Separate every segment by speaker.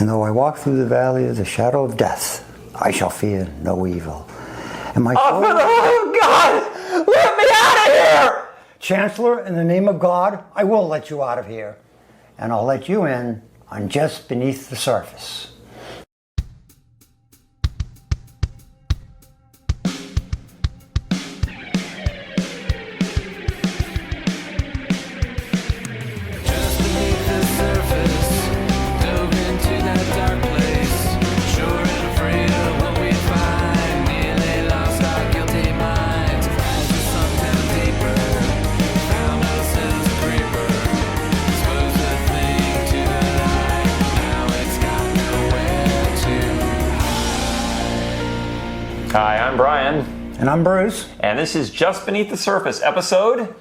Speaker 1: And though I walk through the valley of the shadow of death, I shall fear no evil. And my
Speaker 2: Oh, for the love of God, let me out of here!
Speaker 1: Chancellor, in the name of God, I will let you out of here. And I'll let you in on Just Beneath the Surface.
Speaker 2: Hi, I'm Brian.
Speaker 1: And I'm Bruce.
Speaker 2: And this is Just Beneath the Surface, episode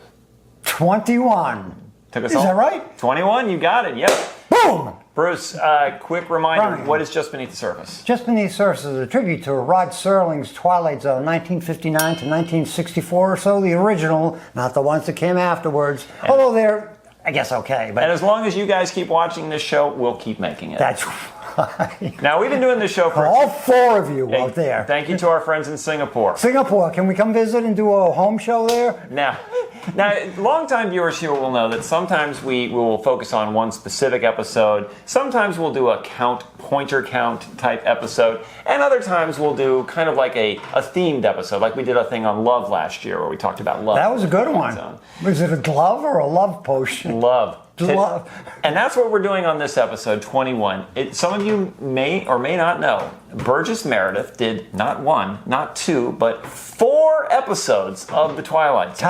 Speaker 1: 21.
Speaker 2: Took us
Speaker 1: Is
Speaker 2: all.
Speaker 1: that right?
Speaker 2: 21, you got it, yep.
Speaker 1: Boom!
Speaker 2: Bruce, quick reminder,
Speaker 1: Brian.
Speaker 2: what is Just Beneath the Surface?
Speaker 1: Just Beneath the Surface is a tribute to Rod Serling's Twilight Zone, 1959 to 1964 or so, the original, not the ones that came afterwards. Although they're, I guess, okay. But
Speaker 2: And as long as you guys keep watching this show, we'll keep making it.
Speaker 1: that's right.
Speaker 2: Now, we've been doing this show for...
Speaker 1: All four of you out there.
Speaker 2: Thank you to our friends in Singapore.
Speaker 1: Singapore, can we come visit and do a home show there?
Speaker 2: Now, longtime viewers here will know that sometimes we will focus on one specific episode. Sometimes we'll do a pointer count type episode. And other times we'll do kind of like a themed episode, like we did a thing on love last year where we talked about love.
Speaker 1: That was a good one. Was it a glove or a love potion?
Speaker 2: Love.
Speaker 1: Love.
Speaker 2: And that's what we're doing on this episode, 21. Some of you may or may not know, Burgess Meredith did not one, not two, but 4 episodes of The Twilight Zone.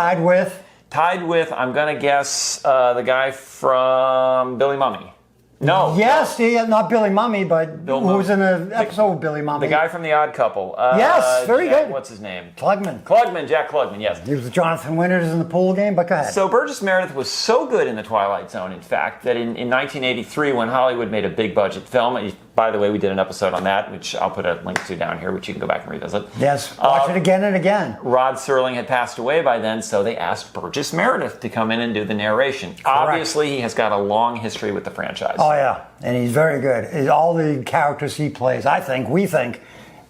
Speaker 2: Tied with, I'm going to guess, the guy from Billy Mummy. No.
Speaker 1: Yes, not Billy Mummy, but who was in an episode with Billy Mummy.
Speaker 2: The guy from The Odd Couple.
Speaker 1: Yes, very good.
Speaker 2: What's his name?
Speaker 1: Klugman.
Speaker 2: Jack Klugman, yes.
Speaker 1: He was with Jonathan Winters in the pool game, but go ahead.
Speaker 2: So Burgess Meredith was so good in The Twilight Zone, in fact, that in 1983, when Hollywood made a big budget film, by the way, we did an episode on that, which I'll put a link to down here, which you can go back and revisit.
Speaker 1: Yes, watch it again and again.
Speaker 2: Rod Serling had passed away by then, so they asked Burgess Meredith to come in and do the narration.
Speaker 1: Correct.
Speaker 2: Obviously, he has got a long history with the franchise.
Speaker 1: Oh, yeah, and he's very good. All the characters he plays, we think,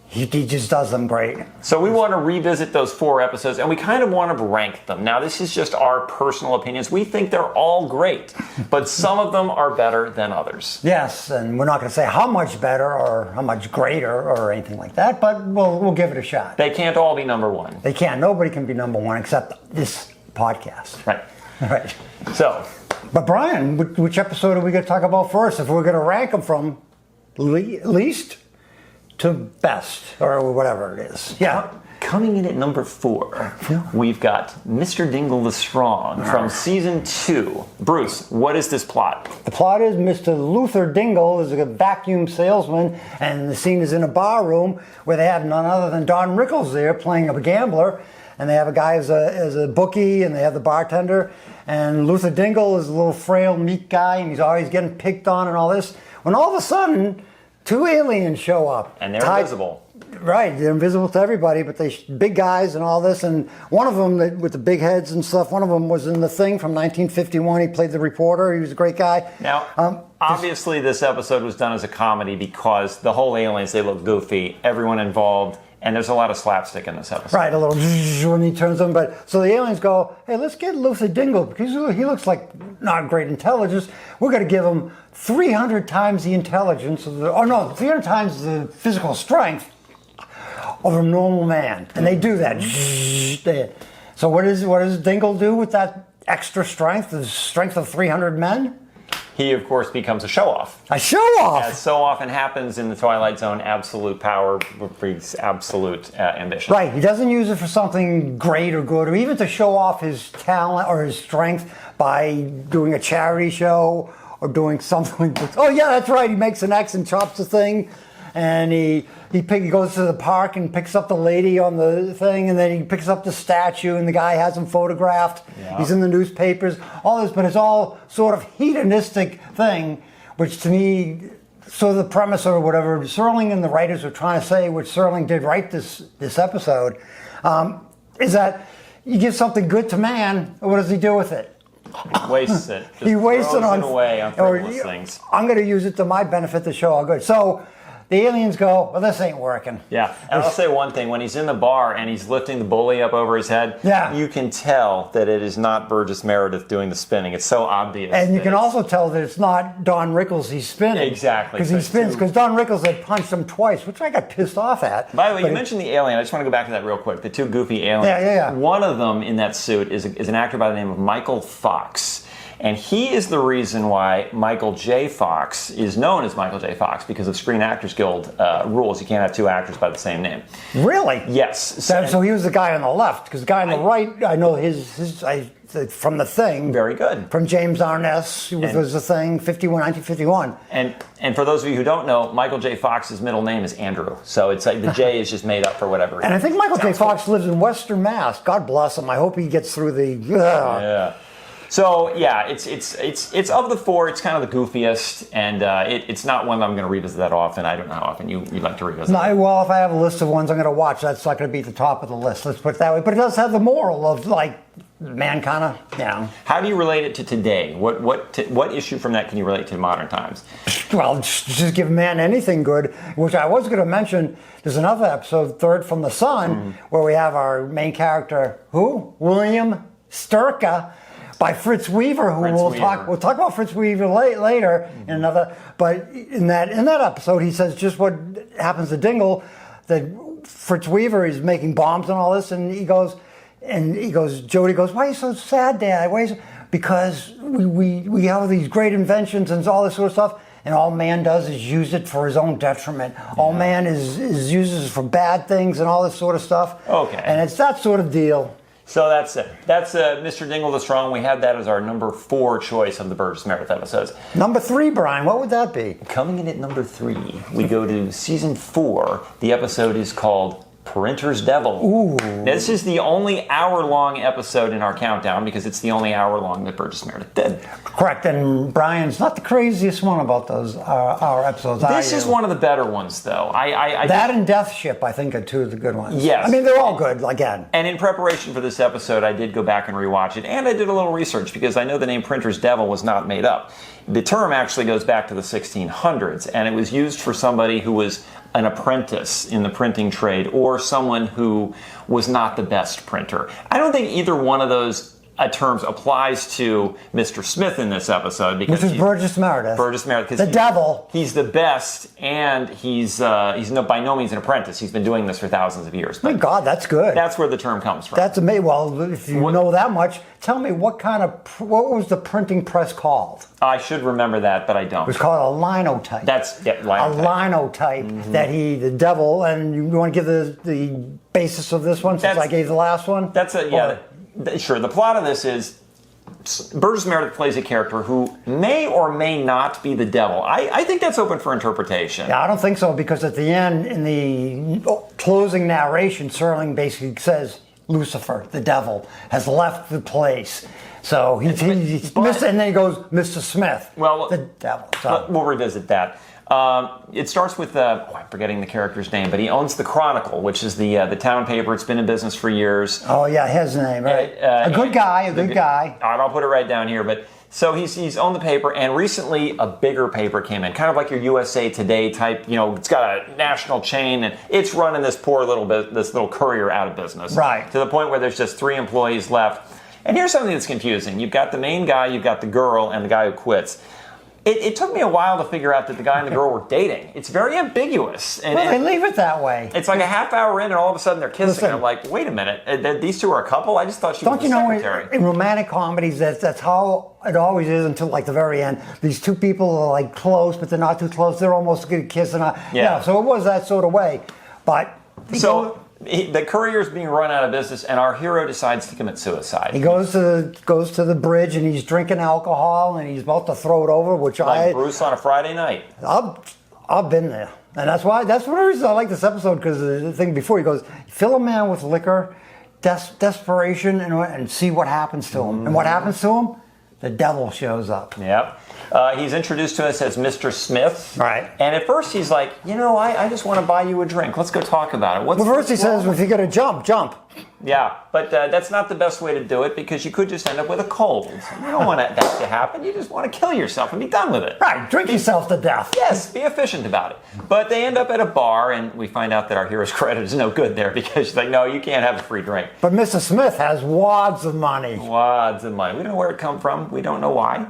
Speaker 1: he just does them great.
Speaker 2: So we want to revisit those 4 episodes, and we kind of want to rank them. Now, this is just our personal opinions. We think they're all great, but some of them are better than others.
Speaker 1: Yes, and we're not going to say how much better or how much greater or anything like that, but we'll give it a shot.
Speaker 2: They can't all be number 1.
Speaker 1: They can't. Nobody can be number 1 except this podcast.
Speaker 2: Right.
Speaker 1: Right.
Speaker 2: So.
Speaker 1: But Brian, which episode are we going to talk about first? If we're going to rank them from least to best, or whatever it is. Yeah.
Speaker 2: Coming in at number 4, we've got Mr. Dingle the Strong from season 2. Bruce, what is this plot?
Speaker 1: The plot is Mr. Luther Dingle is a vacuum salesman, and the scene is in a bar room where they have none other than Don Rickles there playing a gambler, and they have a guy as a bookie, and they have the bartender, and Luther Dingle is a little frail, meek guy, and he's always getting picked on and all this. When all of a sudden, 2 aliens show up.
Speaker 2: And they're invisible.
Speaker 1: Right, they're invisible to everybody, but they big guys and all this. And one of them with the big heads and stuff, one of them was in The Thing from 1951. He played the reporter. He was a great guy.
Speaker 2: Now, obviously this episode was done as a comedy because the whole aliens, they look goofy, everyone involved, and there's a lot of slapstick in this episode.
Speaker 1: Right, a little when he turns them. But so the aliens go, hey, let's get Luther Dingle because he looks like not great intelligence. We're going to give him 300 times the intelligence of 300 times the physical strength of a normal man. And they do that. So what does Dingle do with that extra strength, the strength of 300 men?
Speaker 2: He, of course, becomes a show-off.
Speaker 1: A show-off?
Speaker 2: As so often happens in the Twilight Zone, absolute power breeds absolute ambition.
Speaker 1: Right. He doesn't use it for something great or good, or even to show off his talent or his strength by doing a charity show or doing something. Oh, yeah, that's right. He makes an X and chops the thing. And he goes to the park and picks up the lady on the thing, and then he picks up the statue, and the guy has him photographed. Yeah. He's in the newspapers, all this, but it's all sort of hedonistic thing, which to me, sort of the premise or whatever Serling and the writers are trying to say, which Serling did write this episode, is that you give something good to man, what does he do with it?
Speaker 2: He wastes it. Just
Speaker 1: He wastes it on
Speaker 2: away on frivolous things.
Speaker 1: I'm going to use it to my benefit to show how good. So the aliens go, well, this ain't working.
Speaker 2: Yeah, and I'll say one thing. When he's in the bar and he's lifting the bully up over his head, you can tell that it is not Burgess Meredith doing the spinning. It's so obvious.
Speaker 1: And you can also tell that it's not Don Rickles he's spinning.
Speaker 2: Exactly.
Speaker 1: Because he spins, because Don Rickles had punched him twice, which I got pissed off at.
Speaker 2: By the way, you mentioned the alien. I just want to go back to that real quick. The two goofy aliens.
Speaker 1: Yeah.
Speaker 2: One of them in that suit is an actor by the name of Michael Fox. And he is the reason why Michael J. Fox is known as Michael J. Fox, because of Screen Actors Guild rules. You can't have two actors by the same name.
Speaker 1: Really?
Speaker 2: Yes.
Speaker 1: So he was the guy on the left, because the guy on the right, I know from The Thing.
Speaker 2: Very good.
Speaker 1: From James Arness, was The Thing, 1951.
Speaker 2: And for those of you who don't know, Michael J. Fox's middle name is Andrew. So it's like the J is just made up for whatever reason.
Speaker 1: And I think Michael J. Fox lives in Western Mass. God bless him. I hope he gets through the...
Speaker 2: Yeah. So yeah, it's of the four, it's kind of the goofiest, and it's not one that I'm going to revisit that often. I don't know how often you like to revisit.
Speaker 1: No, well, if I have a list of ones I'm going to watch, that's not going to be at the top of the list. Let's put it that way. But it does have the moral of like man, kind of,
Speaker 2: How do you relate it to today? What issue from that can you relate to modern times?
Speaker 1: Well, just give man anything good. Which I was going to mention. There's another episode, Third from the Sun, where we have our main character, William Sturka. By Fritz Weaver, who we'll talk about Fritz Weaver later in another. But in that episode, he says just what happens to Dingle. That Fritz Weaver is making bombs and all this, and he goes, Jody goes, why are you so sad, Dad? Why is because we have these great inventions and all this sort of stuff, and all man does is use it for his own detriment. Yeah. All man is uses it for bad things and all this sort of stuff.
Speaker 2: Okay,
Speaker 1: and it's that sort of deal.
Speaker 2: So that's Mr. Dingle the Strong. We had that as our number 4 choice of the Burgess Meredith episodes.
Speaker 1: Number 3, Brian, what would that be?
Speaker 2: Coming in at number 3, we go to season 4. The episode is called Printer's Devil.
Speaker 1: Ooh.
Speaker 2: Now, this is the only hour-long episode in our countdown because it's the only hour-long that Burgess Meredith did.
Speaker 1: Correct, and Brian's not the craziest one about those our episodes.
Speaker 2: This is one of the better ones, though.
Speaker 1: That and Death Ship, I think, are two of the good ones.
Speaker 2: Yes.
Speaker 1: I mean, they're all good, again.
Speaker 2: And in preparation for this episode, I did go back and rewatch it, and I did a little research because I know the name Printer's Devil was not made up. The term actually goes back to the 1600s, and it was used for somebody who was an apprentice in the printing trade or someone who was not the best printer. I don't think either one of those terms applies to Mr. Smith in this episode because
Speaker 1: which is Burgess Meredith.
Speaker 2: Burgess Meredith,
Speaker 1: the devil.
Speaker 2: He's the best, and he's by no means an apprentice. He's been doing this for thousands of years.
Speaker 1: My God, that's good.
Speaker 2: That's where the term comes from.
Speaker 1: That's amazing. Well, if you know that much, tell me what was the printing press called?
Speaker 2: I should remember that, but I don't.
Speaker 1: It was called a linotype.
Speaker 2: Linotype.
Speaker 1: A linotype that the devil, and you want to give the basis of this one since I gave the last one?
Speaker 2: Sure. The plot of this is Burgess Meredith plays a character who may or may not be the devil. I think that's open for interpretation.
Speaker 1: Yeah, I don't think so, because at the end, in the closing narration, Serling basically says Lucifer, the devil, has left the place. So and then he goes, Mr. Smith, the devil. So.
Speaker 2: We'll revisit that. It starts with, I'm forgetting the character's name, but he owns the Chronicle, which is the town paper. It's been in business for years.
Speaker 1: Oh, yeah, his name, right? A good guy.
Speaker 2: All right, I'll put it right down here. But so he's owned the paper, and recently a bigger paper came in, kind of like your USA Today type. It's got a national chain, and it's running this little courier out of business.
Speaker 1: Right.
Speaker 2: To the point where there's just 3 employees left. And here's something that's confusing. You've got the main guy, you've got the girl, and the guy who quits. It took me a while to figure out that the guy and the girl were dating. It's very ambiguous. And
Speaker 1: they leave it that way.
Speaker 2: It's like a half hour in, and all of a sudden they're kissing.
Speaker 1: Listen,
Speaker 2: I'm like, wait a minute, these two are a couple? I just thought she was a secretary.
Speaker 1: In romantic comedies, that's how it always is until like the very end. These two people are like close, but they're not too close. They're almost going to kiss. So it was that sort of way. But
Speaker 2: the courier's being run out of business, and our hero decides to commit suicide.
Speaker 1: He goes to the bridge, and he's drinking alcohol, and he's about to throw it over.
Speaker 2: Bruce on a Friday night.
Speaker 1: I've been there, and that's one of the reasons I like this episode, because the thing before he goes, fill a man with liquor, desperation, and see what happens to him. And what happens to him? The devil shows up.
Speaker 2: Yep. He's introduced to us as Mr. Smith.
Speaker 1: Right.
Speaker 2: And at first he's like, I just want to buy you a drink. Let's go talk about it.
Speaker 1: First he says, if you're going to jump.
Speaker 2: Yeah, but that's not the best way to do it because you could just end up with a cold. You don't want that to happen. You just want to kill yourself and be done with it.
Speaker 1: Right, drink yourself to death.
Speaker 2: Yes, be efficient about it. But they end up at a bar, and we find out that our hero's credit is no good there because she's like, no, you can't have a free drink.
Speaker 1: But Mr. Smith has wads of money.
Speaker 2: Wads of money. We don't know where it come from. We don't know why.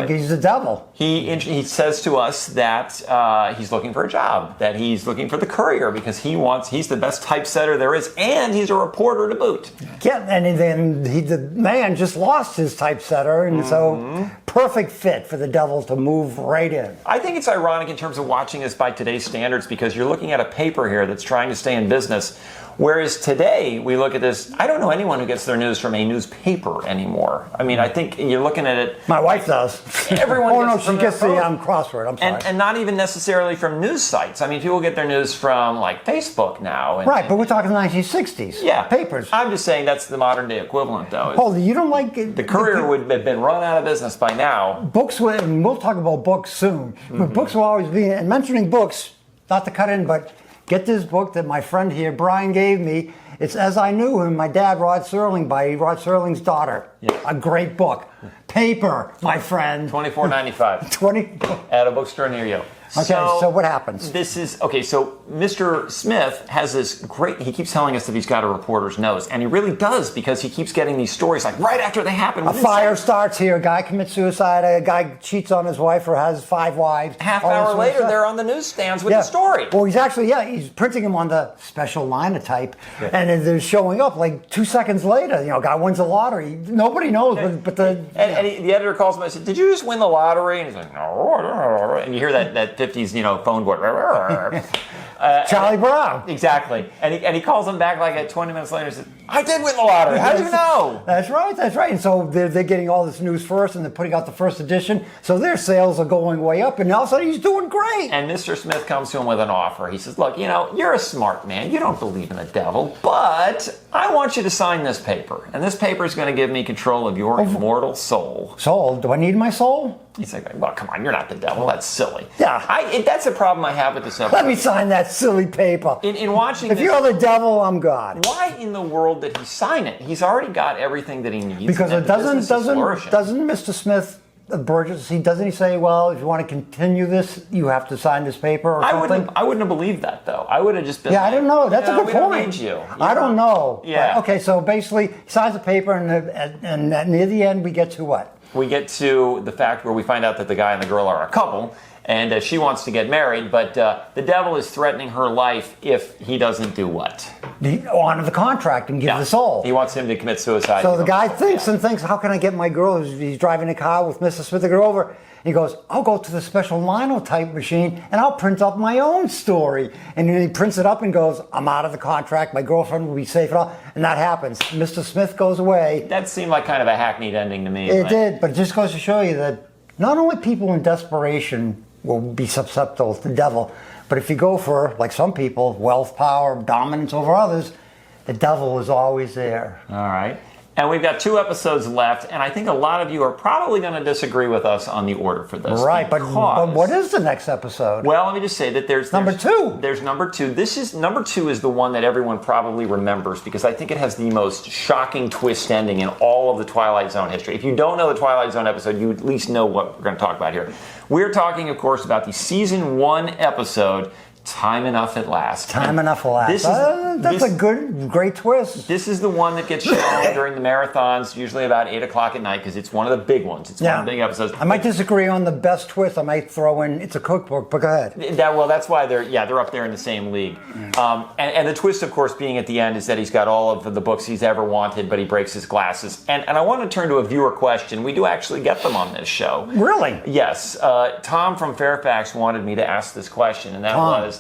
Speaker 1: He's the devil.
Speaker 2: He says to us that he's looking for a job, that he's looking for the courier because he's the best typesetter there is, and he's a reporter to boot.
Speaker 1: Yeah, and then the man just lost his typesetter, and so perfect fit for the devil to move right in.
Speaker 2: I think it's ironic in terms of watching this by today's standards because you're looking at a paper here that's trying to stay in business. Whereas today, we look at this, I don't know anyone who gets their news from a newspaper anymore. I mean, I think you're looking at it.
Speaker 1: My wife does.
Speaker 2: Everyone gets
Speaker 1: she gets the crossword. I'm sorry.
Speaker 2: And not even necessarily from news sites. I mean, people get their news from, like, Facebook now.
Speaker 1: Right, but we're talking the 1960s.
Speaker 2: Yeah.
Speaker 1: Papers.
Speaker 2: I'm just saying that's the modern day equivalent, though.
Speaker 1: Hold you don't like it?
Speaker 2: The Courier would have been run out of business by now.
Speaker 1: Books, we'll talk about books soon. But books will always be, and mentioning books, not to cut in, but get this book that my friend here, Brian, gave me. It's As I Knew Him, My Dad, Rod Serling, by Rod Serling's daughter. Yeah. A great book. Paper, my friend.
Speaker 2: $24.95. At a bookstore near you.
Speaker 1: Okay, so what happens?
Speaker 2: So Mr. Smith has this great, he keeps telling us that he's got a reporter's nose, and he really does because he keeps getting these stories like right after they happen.
Speaker 1: A fire starts here, a guy commits suicide, a guy cheats on his wife or has 5 wives.
Speaker 2: Half hour later, they're on the newsstands with the story.
Speaker 1: Well, he's printing them on the special linotype, and they're showing up like 2 seconds later. Guy wins the lottery. Nobody knows, but the
Speaker 2: editor calls him and says, "Did you just win the lottery?" And he's like, "No." And you hear that 50s, phone board.
Speaker 1: Charlie Brown.
Speaker 2: Exactly. And he calls him back like 20 minutes later and says, "I did win the lottery. How'd you know?"
Speaker 1: That's right. And so they're getting all this news first, and they're putting out the first edition. So their sales are going way up, and all of a sudden he's doing great.
Speaker 2: And Mr. Smith comes to him with an offer. He says, "Look, you're a smart man. You don't believe in the devil, but I want you to sign this paper. And this paper is going to give me control of your immortal soul."
Speaker 1: Soul? Do I need my soul?
Speaker 2: He's like, "Well, come on, you're not the devil. That's silly."
Speaker 1: Yeah.
Speaker 2: That's a problem I have with this episode.
Speaker 1: Let me sign that silly paper.
Speaker 2: In watching
Speaker 1: if you're the devil, I'm God.
Speaker 2: Why in the world did he sign it? He's already got everything that he needs.
Speaker 1: Because it doesn't Mr. Smith Burgess, doesn't he say, well, if you want to continue this, you have to sign this paper or something?
Speaker 2: I wouldn't have believed that, though. I would have just been
Speaker 1: I don't know. That's a good point.
Speaker 2: Don't need you.
Speaker 1: I don't know.
Speaker 2: Yeah.
Speaker 1: But, okay, so basically, he signs the paper, and near the end, we get to what?
Speaker 2: We get to the fact where we find out that the guy and the girl are a couple, and she wants to get married, but the devil is threatening her life if he doesn't do what?
Speaker 1: Honor the contract and give the soul.
Speaker 2: He wants him to commit suicide.
Speaker 1: So the guy thinks, how can I get my girl? He's driving a car with Mr. Smith to go over. And he goes, I'll go to the special linotype machine and I'll print up my own story. And then he prints it up and goes, I'm out of the contract. My girlfriend will be safe and all. And that happens. Mr. Smith goes away.
Speaker 2: That seemed like kind of a hackneyed ending to me.
Speaker 1: It did, but it just goes to show you that not only people in desperation will be susceptible to the devil, but if you go for, like some people, wealth, power, dominance over others, the devil is always there.
Speaker 2: All right. And we've got 2 episodes left, and I think a lot of you are probably going to disagree with us on the order for this.
Speaker 1: Right, but what is the next episode?
Speaker 2: Well, let me just say that there's
Speaker 1: number 2.
Speaker 2: There's number 2. Number 2 is the one that everyone probably remembers because I think it has the most shocking twist ending in all of the Twilight Zone history. If you don't know the Twilight Zone episode, you at least know what we're going to talk about here. We're talking, of course, about the season 1 episode, Time Enough at Last.
Speaker 1: Time Enough at Last. That's a great twist.
Speaker 2: This is the one that gets shown during the marathons, usually about 8 o'clock at night, because it's one of the big ones. It's one of the big episodes.
Speaker 1: I might disagree on the best twist. I might throw in, it's a cookbook, but go ahead.
Speaker 2: That's why they're up there in the same league. And the twist, of course, being at the end is that he's got all of the books he's ever wanted, but he breaks his glasses. And I want to turn to a viewer question. We do actually get them on this show.
Speaker 1: Really?
Speaker 2: Yes. Tom from Fairfax wanted me to ask this question, and that was,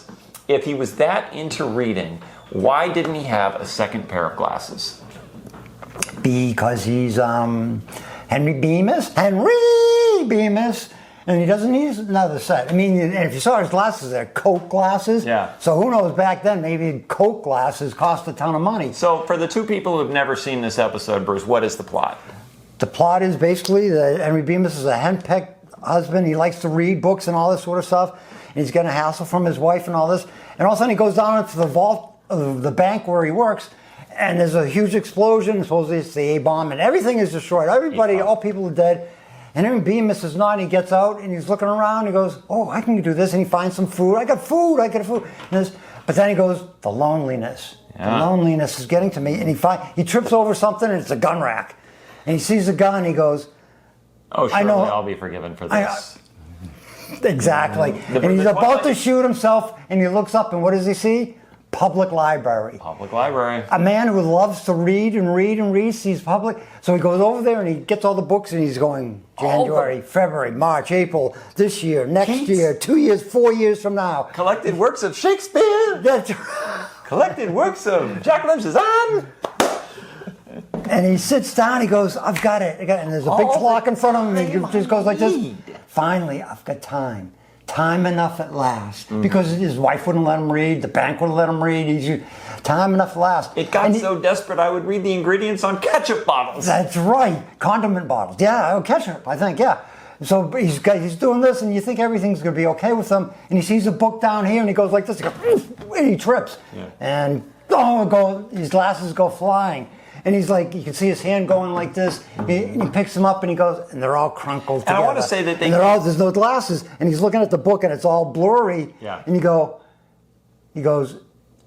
Speaker 2: if he was that into reading, why didn't he have a second pair of glasses?
Speaker 1: Because he's Henry Bemis, and he doesn't need another set. I mean, and if you saw his glasses, they're Coke glasses.
Speaker 2: Yeah.
Speaker 1: So who knows, back then, maybe Coke glasses cost a ton of money.
Speaker 2: So for the 2 people who've never seen this episode, Bruce, what is the plot?
Speaker 1: The plot is basically that Henry Bemis is a henpecked husband. He likes to read books and all this sort of stuff. And he's getting a hassle from his wife and all this. And all of a sudden he goes down into the vault of the bank where he works, and there's a huge explosion. Supposedly it's the A-bomb, and everything is destroyed. Everybody, all people are dead. And Henry Bemis is not, and he gets out, and he's looking around, and he goes, oh, I can do this, and he finds some food. I got food. But then he goes, the loneliness. The loneliness is getting to me, and he trips over something, and it's a gun rack. And he sees a gun, and he goes,
Speaker 2: oh, surely I'll be forgiven for this.
Speaker 1: Exactly. And he's about to shoot himself, and he looks up, and what does he see? Public library.
Speaker 2: Public library.
Speaker 1: A man who loves to read and read and read sees public. So he goes over there and he gets all the books and he's going January, February, March, April, this year, next year, 2 years, 4 years from now.
Speaker 2: Collected works of Shakespeare. Collected works of Jack Lynch's on.
Speaker 1: And he sits down, he goes, I've got it. And there's a big clock in front of him and he just goes like this. Finally, I've got time. Time enough at last. Because his wife wouldn't let him read, the bank wouldn't let him read. Time enough at last.
Speaker 2: It got so desperate I would read the ingredients on ketchup bottles.
Speaker 1: That's right. Condiment bottles. Yeah, ketchup, I think, yeah. So he's doing this and you think everything's going to be okay with him. And he sees a book down here and he goes like this. He goes, and he trips. Yeah. And his glasses go flying. And he's like, you can see his hand going like this. He picks them up and he goes, and they're all crunkled together.
Speaker 2: And I want to say that
Speaker 1: there's no glasses. And he's looking at the book and it's all blurry.
Speaker 2: Yeah.
Speaker 1: And he goes,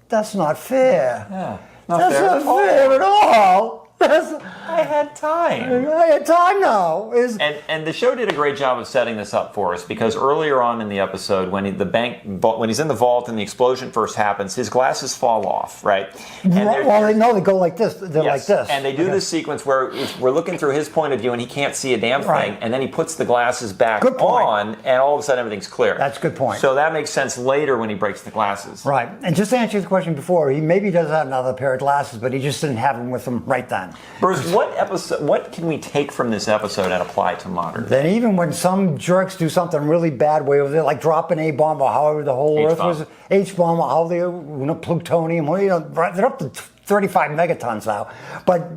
Speaker 1: that's not fair.
Speaker 2: Yeah.
Speaker 1: That's not fair at all.
Speaker 2: I had time.
Speaker 1: I had time now.
Speaker 2: And the show did a great job of setting this up for us because earlier on in the episode, when he's in the vault and the explosion first happens, his glasses fall off, right?
Speaker 1: They go like this. They're like this.
Speaker 2: And they do this sequence where we're looking through his point of view and he can't see a damn thing, and then he puts the glasses back on, and all of a sudden everything's clear.
Speaker 1: That's a good point.
Speaker 2: So that makes sense later when he breaks the glasses.
Speaker 1: Right. And just to answer the question before, he maybe does have another pair of glasses, but he just didn't have them with him right then.
Speaker 2: Bruce, what can we take from this episode and apply to modern?
Speaker 1: Then even when some jerks do something really bad way over there, like drop an A-bomb or however the whole Earth was, H-bomb or how they, plutonium, they're up to 35 megatons now. But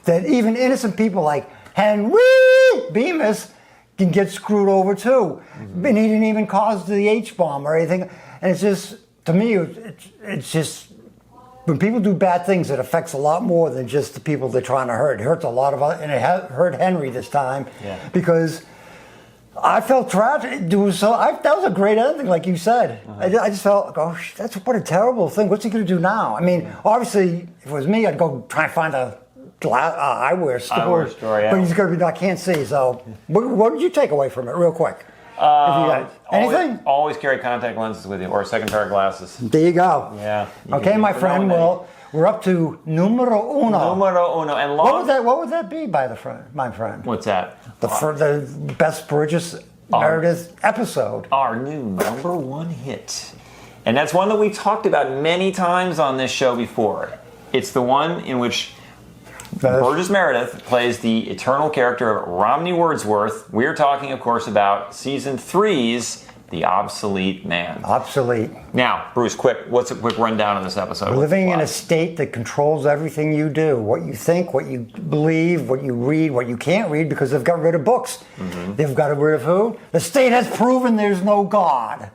Speaker 1: that even innocent people like Henry Bemis can get screwed over too. And he didn't even cause the H-bomb or anything. And it's just, to me, it's just, when people do bad things, it affects a lot more than just the people they're trying to hurt. It hurts a lot of others, and it hurt Henry this time because I felt tragic. That was a great ending, like you said. I just felt, gosh, what a terrible thing. What's he going to do now? I mean, obviously, if it was me, I'd go try and find a eyewear store. But he's going to be, I can't see. So, what did you take away from it, real quick? Anything?
Speaker 2: Always carry contact lenses with you, or a second pair of glasses.
Speaker 1: There you go.
Speaker 2: Yeah.
Speaker 1: Okay, my friend. Well, we're up to numero uno.
Speaker 2: Numero uno, and
Speaker 1: what would that be, my friend?
Speaker 2: What's that?
Speaker 1: The best Burgess Meredith episode.
Speaker 2: Our new number one hit, and that's one that we talked about many times on this show before. It's the one in which Burgess Meredith plays the eternal character of Romney Wordsworth. We're talking, of course, about season 3's The Obsolete Man.
Speaker 1: Obsolete.
Speaker 2: Now, Bruce, what's a quick rundown of this episode?
Speaker 1: We're living in a state that controls everything you do. What you think, what you believe, what you read, what you can't read, because they've got rid of books. Mm-hmm. They've got rid of who? The state has proven there's no God.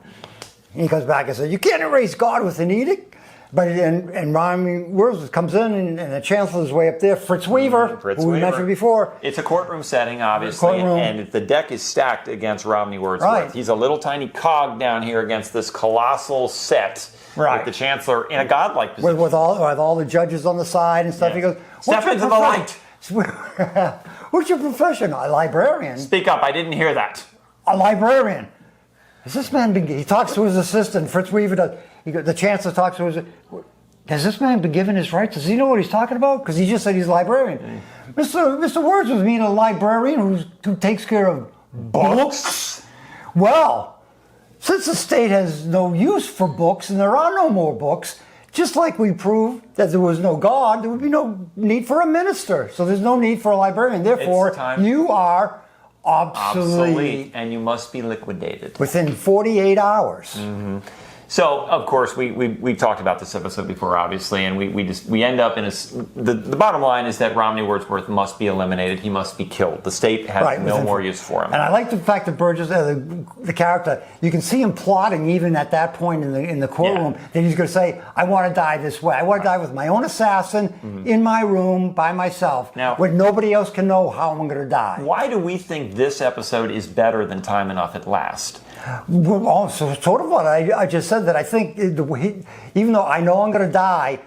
Speaker 1: And he comes back and says, you can't erase God with an edict. But and Romney Wordsworth comes in, and the chancellor's way up there, Fritz Weaver, who we mentioned before.
Speaker 2: It's a courtroom setting, obviously, and the deck is stacked against Romney Wordsworth. Right. He's a little tiny cog down here against this colossal set with the chancellor in a godlike position.
Speaker 1: With all the judges on the side and stuff. Yes. He goes,
Speaker 2: step into the light.
Speaker 1: What's your profession? A librarian.
Speaker 2: Speak up, I didn't hear that.
Speaker 1: A librarian. Has this man been, he talks to his assistant, Fritz Weaver does. The chancellor talks to his, has this man been given his rights? Does he know what he's talking about? Because he just said he's a librarian. Mr. Wordsworth mean a librarian who takes care of books? Well, since the state has no use for books and there are no more books, just like we proved that there was no God, there would be no need for a minister. So there's no need for a librarian. Therefore, you are obsolete.
Speaker 2: And you must be liquidated.
Speaker 1: Within 48 hours.
Speaker 2: Mm-hmm. So, of course, we talked about this episode before, obviously, and we end up in the bottom line is that Romney Wordsworth must be eliminated. He must be killed. The state has no more use for him.
Speaker 1: And I like the fact that Burgess, the character, you can see him plotting even at that point in the courtroom that he's going to say, "I want to die this way. I want to die with my own assassin in my room by myself, where nobody else can know how I'm going to die."
Speaker 2: Why do we think this episode is better than Time Enough at Last?
Speaker 1: Well, so sort of what I just said, that I think even though I know I'm going to die,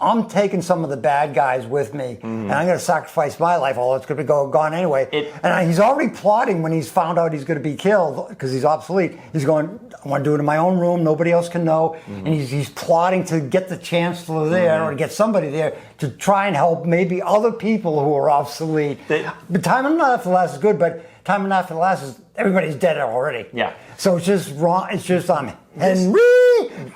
Speaker 1: I'm taking some of the bad guys with me, and I'm going to sacrifice my life, although it's going to be gone anyway. And he's already plotting when he's found out he's going to be killed because he's obsolete. He's going, I want to do it in my own room, nobody else can know. And he's plotting to get the chancellor there or to get somebody there to try and help maybe other people who are obsolete. But Time Enough to Last is good, but Time Enough to Last is everybody's dead already.
Speaker 2: Yeah.
Speaker 1: So it's just wrong. It's just Henry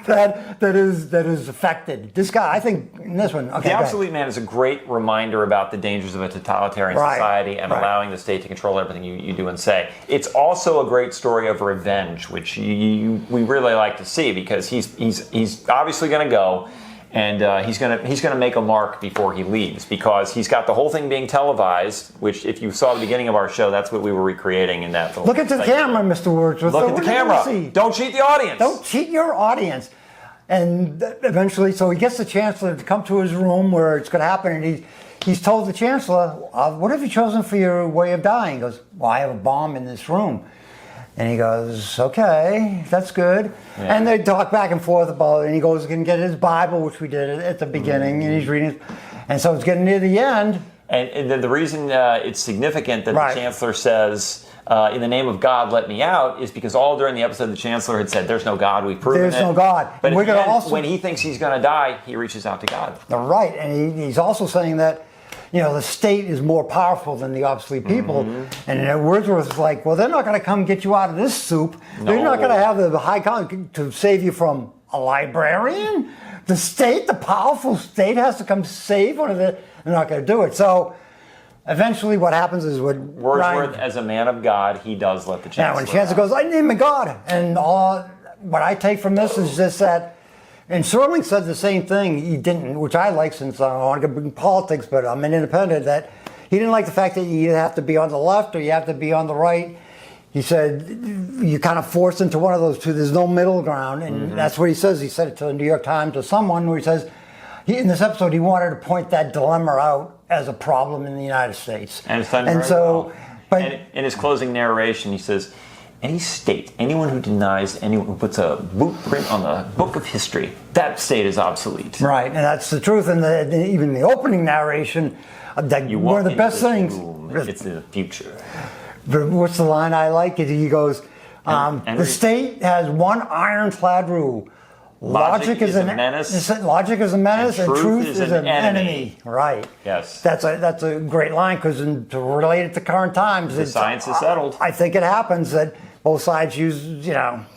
Speaker 1: that is affected. This guy, I think, in this one. Okay,
Speaker 2: the Obsolete Man is a great reminder about the dangers of a totalitarian society and allowing the state to control everything you do and say. It's also a great story of revenge, which we really like to see because he's obviously going to go. And he's gonna make a mark before he leaves because he's got the whole thing being televised. Which, if you saw the beginning of our show, that's what we were recreating in that.
Speaker 1: Look at the camera, Mr. Wordsworth.
Speaker 2: Look at the camera. Don't cheat the audience.
Speaker 1: Don't cheat your audience. And eventually, so he gets the chancellor to come to his room where it's going to happen, and he's told the chancellor, "What have you chosen for your way of dying?" He goes, "Well, I have a bomb in this room." And he goes, "Okay, that's good." Yeah. And they talk back and forth about it. And he goes and get his Bible, which we did at the beginning, and he's reading it. And so it's getting near the end.
Speaker 2: And the reason it's significant that the chancellor says, "In the name of God, let me out," is because all during the episode the chancellor had said, "There's no God, we've proven it."
Speaker 1: There's no God.
Speaker 2: But we're gonna also, when he thinks he's going to die, he reaches out to God.
Speaker 1: Right, and he's also saying that, the state is more powerful than the obsolete people. And Wordsworth is like, well, they're not going to come get you out of this soup. No. They're not going to have the high council to save you from a librarian. The state, the powerful state, has to come save one of the. They're not going to do it. So eventually, what happens is
Speaker 2: Wordsworth, as a man of God, he does let the chancellor.
Speaker 1: When the chancellor goes, "I name a God," and what I take from this is just that. And Serling said the same thing. He didn't, which I like since I don't want to get in politics, but I'm an independent, that he didn't like the fact that you have to be on the left or you have to be on the right. He said, you're kind of forced into one of those two. There's no middle ground. And that's what he says. He said it to the New York Times, to someone, where he says, in this episode, he wanted to point that dilemma out as a problem in the United States.
Speaker 2: And it's done very well. But in his closing narration, he says, "Any state, anyone who denies, anyone who puts a boot print on the book of history, that state is obsolete."
Speaker 1: Right, and that's the truth. And even the opening narration, that one of the best things.
Speaker 2: It's the future.
Speaker 1: But what's the line I like? He goes, "The state has one ironclad rule: logic is a menace. Logic is a menace, and truth is an enemy." Right.
Speaker 2: Yes.
Speaker 1: That's a great line, because to relate it to current times,
Speaker 2: the science is settled.
Speaker 1: I think it happens that both sides use,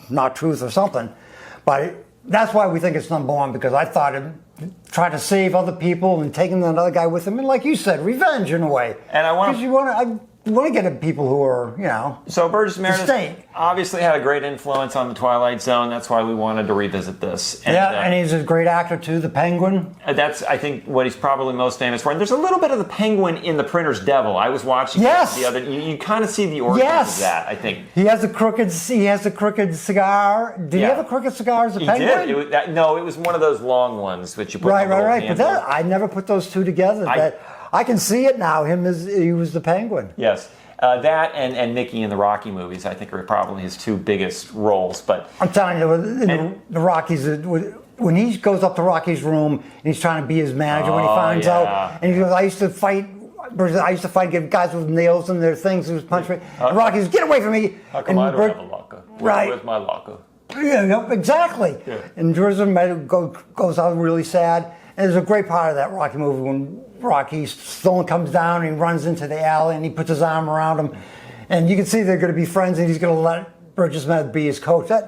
Speaker 1: not truth or something, but that's why we think it's number one. Because I thought it trying to save other people and taking another guy with him, and like you said, revenge in a way.
Speaker 2: And I want
Speaker 1: to get at people who are,
Speaker 2: So Burgess Meredith obviously had a great influence on the Twilight Zone. That's why we wanted to revisit this. And,
Speaker 1: and he's a great actor too, the Penguin.
Speaker 2: That's, I think, what he's probably most famous for. And there's a little bit of the Penguin in The Printer's Devil. I was watching the other. You kind of see the origins of that, I think.
Speaker 1: He has a crooked cigar. Did he have a crooked cigar as a Penguin?
Speaker 2: He did. No, it was one of those long ones which you put. Right.
Speaker 1: But I never put those two together. I can see it now. He was the Penguin.
Speaker 2: Yes. That and Mickey in the Rocky movies, I think, are probably his two biggest roles. But
Speaker 1: I'm telling you, the Rockies, when he goes up to Rocky's room and he's trying to be his manager, when he finds out, and he goes, I used to fight guys with nails in their things who was punch me. And Rocky's, "Get away from me!"
Speaker 2: How come I don't have a locker? Where's my locker?
Speaker 1: Yeah, exactly. Yeah. And Burgess Meredith goes out really sad. And there's a great part of that Rocky movie when Rocky Stone comes down and he runs into the alley and he puts his arm around him. And you can see they're going to be friends, and he's going to let Burgess Meredith be his coach. That's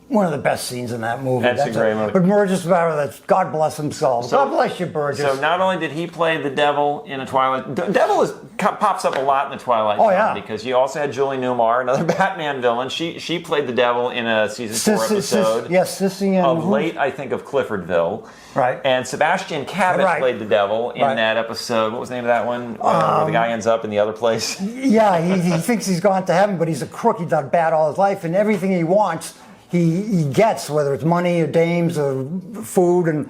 Speaker 1: one of the best scenes in that movie.
Speaker 2: That's a great movie.
Speaker 1: But Burgess Meredith, God bless himself. God bless you, Burgess.
Speaker 2: So not only did he play the devil in a Twilight... Devil is pops up a lot in the Twilight Zone
Speaker 1: yeah.
Speaker 2: because you also had Julie Newmar, another Batman villain. She played the devil in a season 4 episode.
Speaker 1: Yes, Sissy and
Speaker 2: of late, I think, of Cliffordville.
Speaker 1: Right.
Speaker 2: And Sebastian Cabot played the devil in that episode. What was the name of that one? Where the guy ends up in the other place.
Speaker 1: Yeah, he thinks he's gone to heaven, but he's a crook. He's done bad all his life, and everything he wants, he gets, whether it's money or dames or food, and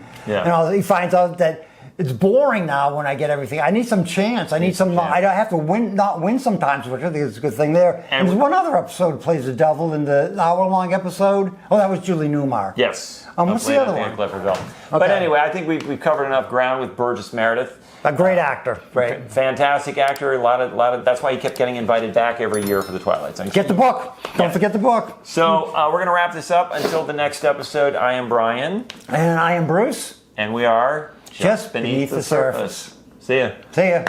Speaker 1: he finds out that it's boring now when I get everything. I need some chance. I need some. I have to not win sometimes, which I think is a good thing there. And there's one other episode plays the devil in the hour-long episode. Oh, that was Julie Newmar.
Speaker 2: Yes.
Speaker 1: What's the other one?
Speaker 2: Cliffordville. Okay. But anyway, I think we've covered enough ground with Burgess Meredith.
Speaker 1: A great actor. Great.
Speaker 2: Fantastic actor. A lot of. That's why he kept getting invited back every year for the Twilight Zone.
Speaker 1: Get the book. Don't forget the book.
Speaker 2: So we're going to wrap this up. Until the next episode, I am Brian.
Speaker 1: And I am Bruce.
Speaker 2: And we are
Speaker 1: just beneath the surface.
Speaker 2: See ya.
Speaker 1: See ya.